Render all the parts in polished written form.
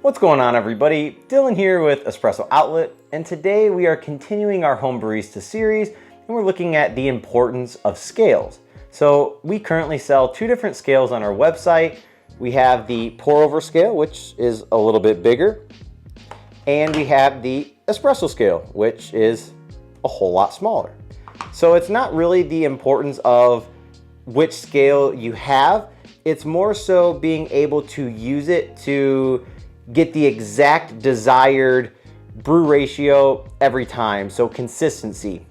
What's going on, everybody? Dylan here with Espresso Outlet, and today we are continuing our Home Barista series, and we're looking at the importance of scales. So we currently sell two different scales on our website. We have the pour over scale, which is a little bit bigger, and we have the espresso scale, which is a whole lot smaller. So it's not really the importance of which scale you have, it's more so being able to use it to get the exact desired brew ratio every time, so consistency.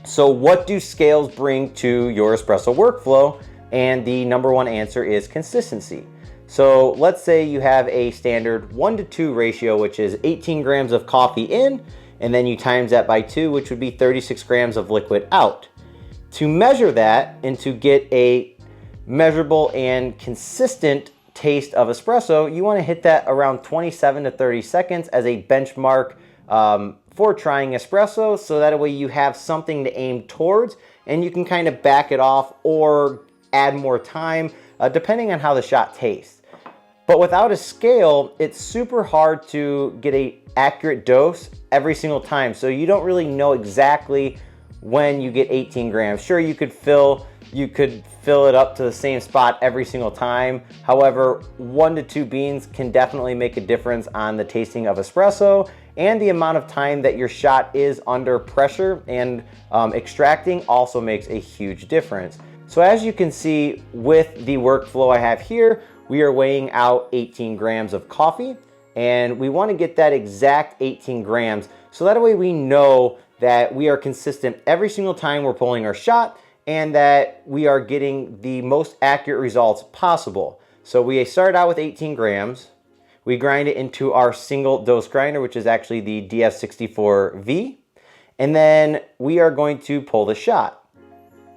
So what do scales bring to your espresso workflow? And the number one answer is consistency. So let's say you have a standard 1:2 ratio, which is 18 grams of coffee in, and then you times that by 2, which would be 36 grams of liquid out. To measure that and to get a measurable and consistent taste of espresso, you want to hit that around 27 to 30 seconds as a benchmark for trying espresso, so that way you have something to aim towards and you can kind of back it off or add more time depending on how the shot tastes. But without a scale, it's super hard to get an accurate dose every single time, so you don't really know exactly when you get 18 grams. Sure, you could fill it up to the same spot every single time. However, 1 to 2 beans can definitely make a difference on the tasting of espresso, and the amount of time that your shot is under pressure and extracting also makes a huge difference. So as you can see with the workflow I have here, we are weighing out 18 grams of coffee, and we want to get that exact 18 grams so that way we know that we are consistent every single time we're pulling our shot, and that we are getting the most accurate results possible. So we start out with 18 grams. We grind it into our single dose grinder, which is actually the DF64V. And then we are going to pull the shot.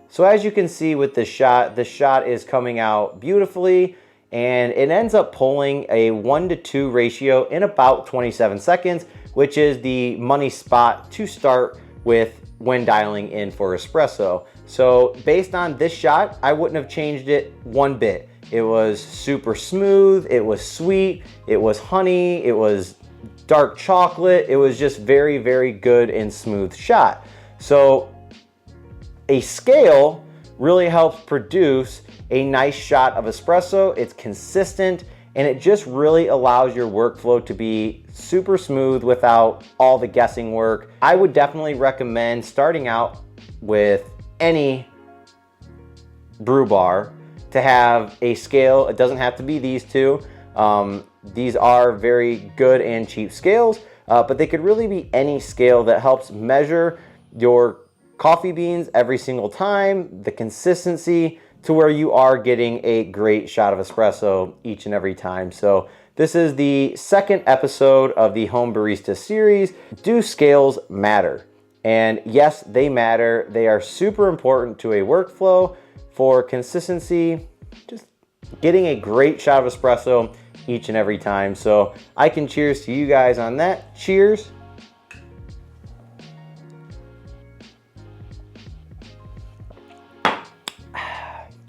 So as you can see with the shot is coming out beautifully, and it ends up pulling a 1:2 ratio in about 27 seconds, which is the money spot to start with when dialing in for espresso. So based on this shot, I wouldn't have changed it one bit. It was super smooth, it was sweet, it was honey, it was dark chocolate. It was just very, very good and smooth shot. So a scale really helps produce a nice shot of espresso. It's consistent, and it just really allows your workflow to be super smooth without all the guessing work. I would definitely recommend starting out with any brew bar to have a scale. It doesn't have to be these two. These are very good and cheap scales, but they could really be any scale that helps measure your coffee beans every single time, the consistency to where you are getting a great shot of espresso each and every time. So this is the second episode of the Home Barista series. Do scales matter? And yes, they matter. They are super important to a workflow for consistency, just getting a great shot of espresso each and every time. So I can cheers to you guys on that. Cheers.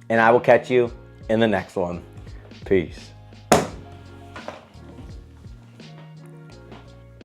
And I will catch you in the next one. Peace.